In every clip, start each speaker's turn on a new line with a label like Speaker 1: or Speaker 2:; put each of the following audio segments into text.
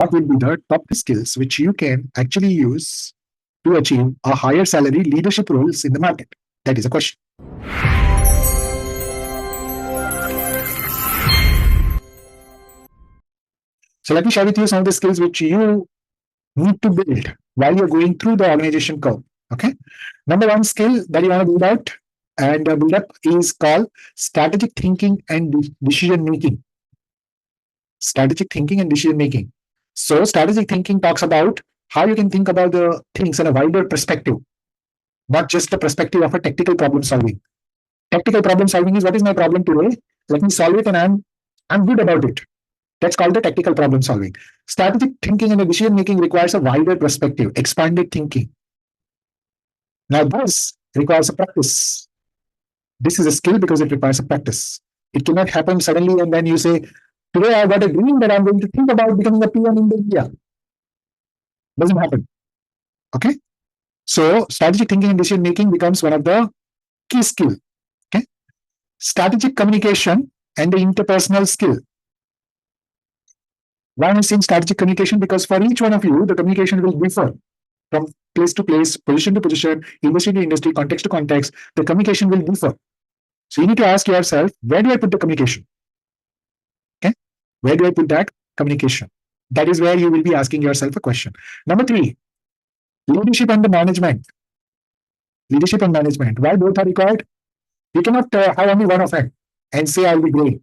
Speaker 1: what will be the top skills which you can actually use to achieve a higher salary leadership roles in the market? That is a question. So let me share with you some of the skills which you need to build while you're going through the organization curve. Okay. Number one skill that you want to build out and build up is called strategic thinking and decision making. Strategic thinking and decision making. So strategic thinking talks about how you can think about the things in a wider perspective, not just the perspective of a tactical problem solving. Tactical problem solving is what is my problem today? Let me solve it and I'm good about it. That's called the tactical problem solving. Strategic thinking and decision making requires a wider perspective, expanded thinking. Now, this requires a practice. This is a skill because it requires a practice. It cannot happen suddenly and then you say, today I got a dream that I'm going to think about becoming a PM in India. Doesn't happen. Okay. So strategic thinking and decision making becomes one of the key skill. Okay. Strategic communication and the interpersonal skill. Why am I saying strategic communication? Because for each one of you, the communication will differ from place to place, position to position, industry to industry, context to context. The communication will differ. So you need to ask yourself, where do I put the communication? Okay. Where do I put that communication? That is where you will be asking yourself a question. Number three, leadership and the management. Leadership and management. Why both are required? You cannot have only one of them and say, I'll be great.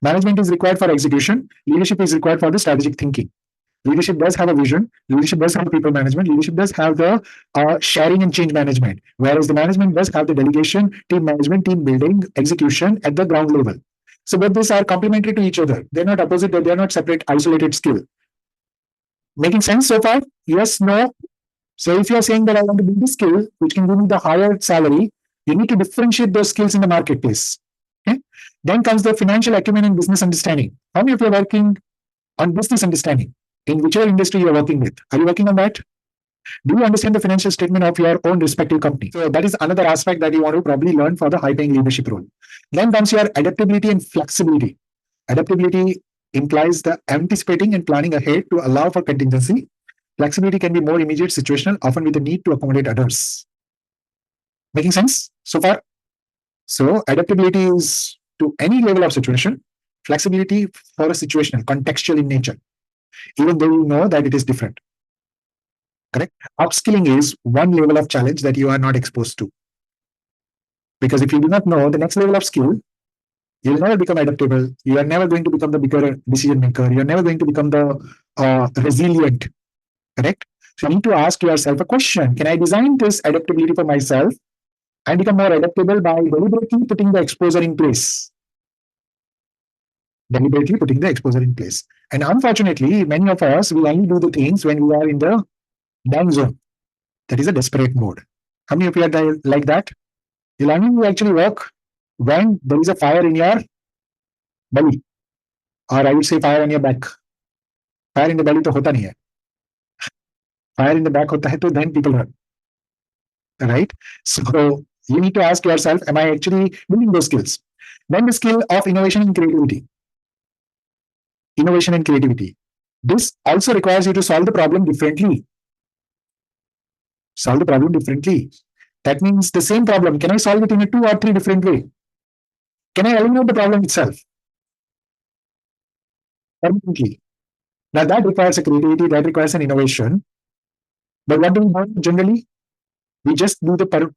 Speaker 1: Management is required for execution. Leadership is required for the strategic thinking. Leadership does have a vision. Leadership does have people management. Leadership does have the sharing and change management. Whereas the management does have the delegation, team management, team building, execution at the ground level. So both these are complementary to each other. They're not opposite. They're not separate, isolated skill. Making sense so far? Yes, no. So if you're saying that I want to build a skill which can give me the higher salary, you need to differentiate those skills in the marketplace. Okay? Then comes the financial acumen and business understanding. How many of you are working on business understanding? In whichever industry you're working with. Are you working on that? Do you understand the financial statement of your own respective company? So that is another aspect that you want to probably learn for the high-paying leadership role. Then comes your adaptability and flexibility. Adaptability implies the anticipating and planning ahead to allow for contingency. Flexibility can be more immediate, situational, often with the need to accommodate others. Making sense so far? So adaptability is to any level of situation. Flexibility for a situational, contextual in nature, even though you know that it is different. Correct? Upskilling is one level of challenge that you are not exposed to. Because if you do not know the next level of skill, you will never become adaptable. You are never going to become the bigger decision maker. You are never going to become the resilient. Correct? So you need to ask yourself a question. Can I design this adaptability for myself and become more adaptable by deliberately putting the exposure in place? Deliberately putting the exposure in place. And unfortunately, many of us will only do the things when we are in the down zone. That is a desperate mode. How many of you are like that? You'll only actually work when there is a fire in your belly, or I would say fire on your back. Fire in the belly तो होता नहीं है. Fire in the back होता है तो then people run. Right? So you need to ask yourself, am I actually building those skills? Then the skill of innovation and creativity. Innovation and creativity. This also requires you to solve the problem differently. Solve the problem differently. That means the same problem. Can I solve it in a 2 or 3 different way? Can I eliminate the problem itself? Permanently. Now that requires a creativity, that requires an innovation. But what do we do generally? We just do the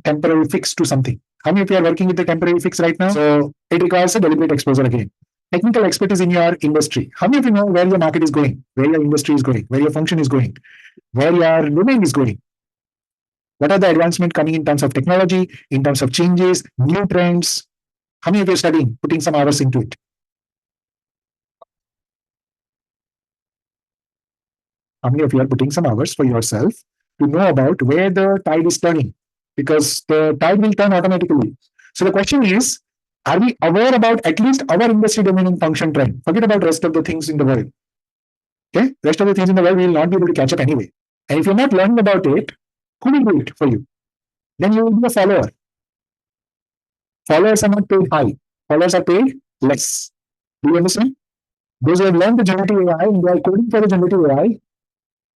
Speaker 1: temporary fix to something. How many of you are working with the temporary fix right now? So it requires a deliberate exposure again. Technical expertise in your industry. How many of you know where your market is going, where your industry is going, where your function is going, where your domain is going? What are the advancements coming in terms of technology, in terms of changes, new trends? How many of you are studying, putting some hours into it? How many of you are putting some hours for yourself to know about where the tide is turning? Because the tide will turn automatically. So the question is, are we aware about at least our industry domain and function trend? Forget about rest of the things in the world. Okay? Rest of the things in the world we will not be able to catch up anyway. And if you're not learning about it, who will do it for you? Then you will be a follower. Followers are not paid high. Followers are paid less. Do you understand? Those who have learned the generative AI and they are coding for the generative AI,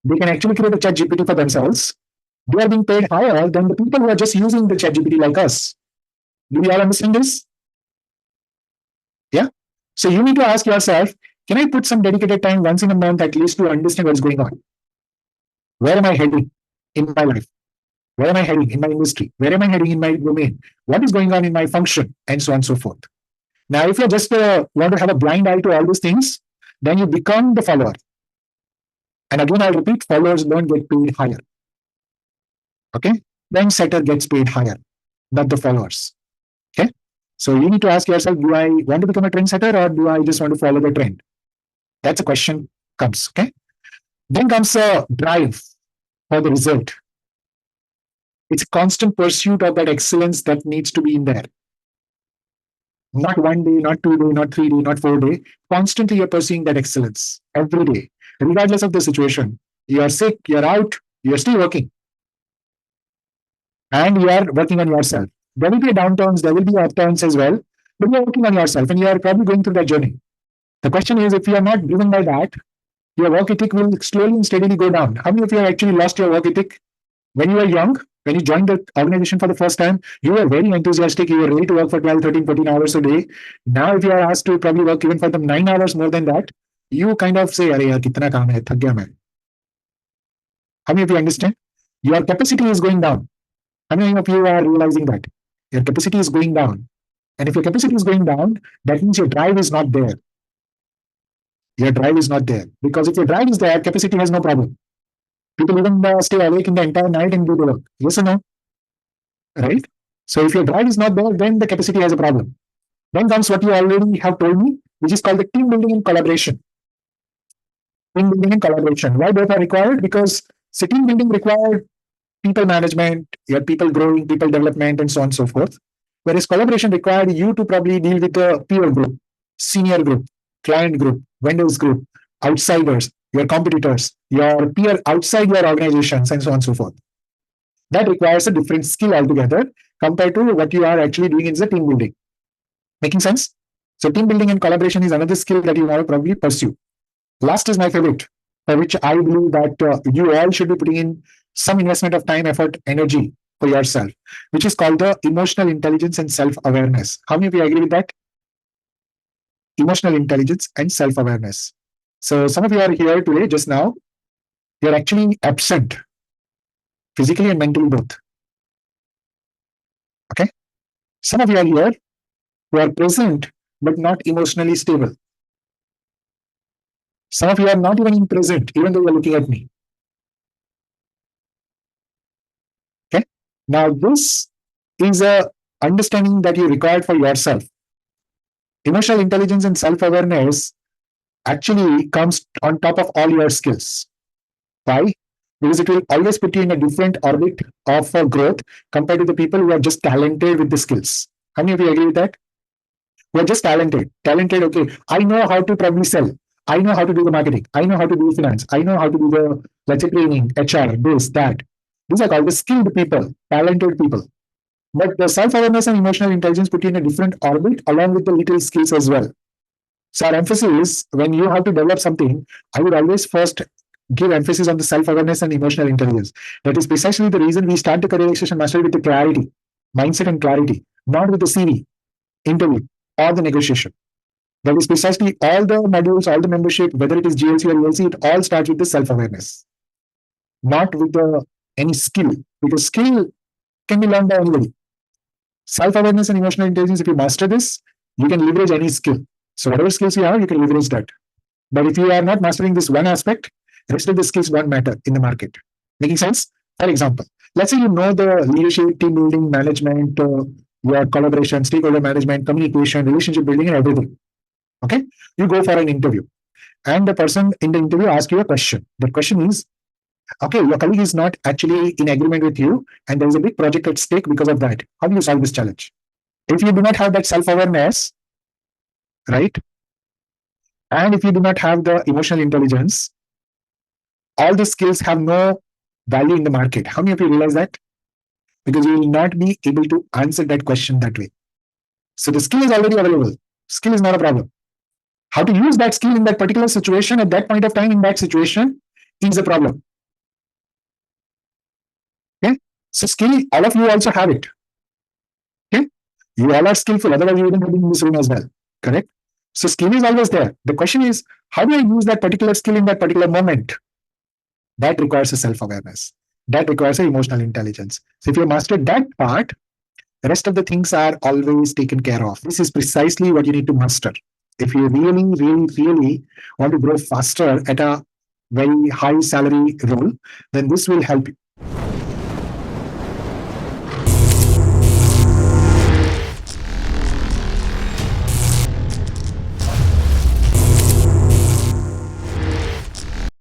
Speaker 1: they can actually create a chat GPT for themselves. They are being paid higher than the people who are just using the chat GPT like us. Do we all understand this? Yeah. So you need to ask yourself, can I put some dedicated time once in a month at least to understand what's going on? Where am I heading in my life? Where am I heading in my industry? Where am I heading in my domain? What is going on in my function? And so on and so forth. Now, if you just want to have a blind eye to all these things, then you become the follower. And again, I'll repeat, followers don't get paid higher. Okay? Trendsetter gets paid higher, not the followers. Okay? So you need to ask yourself, do I want to become a trendsetter or do I just want to follow the trend? That's a question comes. Okay? Then comes a drive for the result. It's a constant pursuit of that excellence that needs to be in there. Not 1 day, not 2 day, not 3 day, not 4 day. Constantly you're pursuing that excellence every day, regardless of the situation. You are sick, you're out, you're still working. And you are working on yourself. There will be downturns, there will be upturns as well, but you're working on yourself and you are probably going through that journey. The question is, if you are not driven by that, your work ethic will slowly and steadily go down. How many of you have actually lost your work ethic? When you were young, when you joined the organization for the first time, you were very enthusiastic. You were ready to work for 12, 13, 14 hours a day. Now, if you are asked to probably work even for them 9 hours more than that, you kind of say, Arey, yaar, kitna kaam hai, thak gaya main. How many of you understand? Your capacity is going down. How many of you are realizing that? Your capacity is going down. And if your capacity is going down, that means your drive is not there. Your drive is not there. Because if your drive is there, capacity has no problem. People even stay awake in the entire night and do the work. Yes or no? Right? So if your drive is not there, then the capacity has a problem. Then comes what you already have told me, which is called the team building and collaboration. Team building and collaboration. Why both are required? Because team building required people management, your people growing, people development, and so on and so forth. Whereas collaboration required you to probably deal with the peer group, senior group, client group, vendors group, outsiders, your competitors, your peer outside your organizations, and so on and so forth. That requires a different skill altogether compared to what you are actually doing in the team building. Making sense? So team building and collaboration is another skill that you want to probably pursue. Last is my favorite, for which I believe that you all should be putting in some investment of time, effort, energy for yourself, which is called the emotional intelligence and self-awareness. How many of you agree with that? Emotional intelligence and self-awareness. So some of you are here today, just now, you're actually absent, physically and mentally both. Okay? Some of you are here who are present but not emotionally stable. Some of you are not even in present, even though you're looking at me. Okay? Now, this is a understanding that you required for yourself. Emotional intelligence and self-awareness actually comes on top of all your skills. Why? Because it will always put you in a different orbit of growth compared to the people who are just talented with the skills. How many of you agree with that? Who are just talented. Talented, okay, I know how to probably sell. I know how to do the marketing. I know how to do finance. I know how to do the, let's say, training, HR, this, that. These are called the skilled people, talented people. But the self-awareness and emotional intelligence put you in a different orbit along with the little skills as well. So our emphasis is when you have to develop something, I would always first give emphasis on the self-awareness and emotional intelligence. That is precisely the reason we start the career acceleration mastery with the clarity, mindset and clarity, not with the CV, interview, or the negotiation. That is precisely all the modules, all the membership, whether it is GLC or ELC, it all starts with the self-awareness, not with any skill, because skill can be learned by anybody. Self-awareness and emotional intelligence, if you master this, you can leverage any skill. So whatever skills you have, you can leverage that. But if you are not mastering this one aspect, rest of the skills won't matter in the market. Making sense? For example, let's say you know the leadership, team building, management, your collaboration, stakeholder management, communication, relationship building, and everything. Okay? You go for an interview. And the person in the interview asks you a question. The question is, okay, your colleague is not actually in agreement with you, and there is a big project at stake because of that. How do you solve this challenge? If you do not have that self-awareness, right? And if you do not have the emotional intelligence, all these skills have no value in the market. How many of you realize that? Because you will not be able to answer that question that way. So the skill is already available. Skill is not a problem. How to use that skill in that particular situation at that point of time in that situation is a problem. Okay. So skill, all of you also have it. Okay. You all are skillful, otherwise you wouldn't have been in this room as well. Correct? So skill is always there. The question is, how do I use that particular skill in that particular moment? That requires a self-awareness. That requires an emotional intelligence. So if you mastered that part, the rest of the things are always taken care of. This is precisely what you need to master. If you really, really, really want to grow faster at a very high salary role, then this will help you.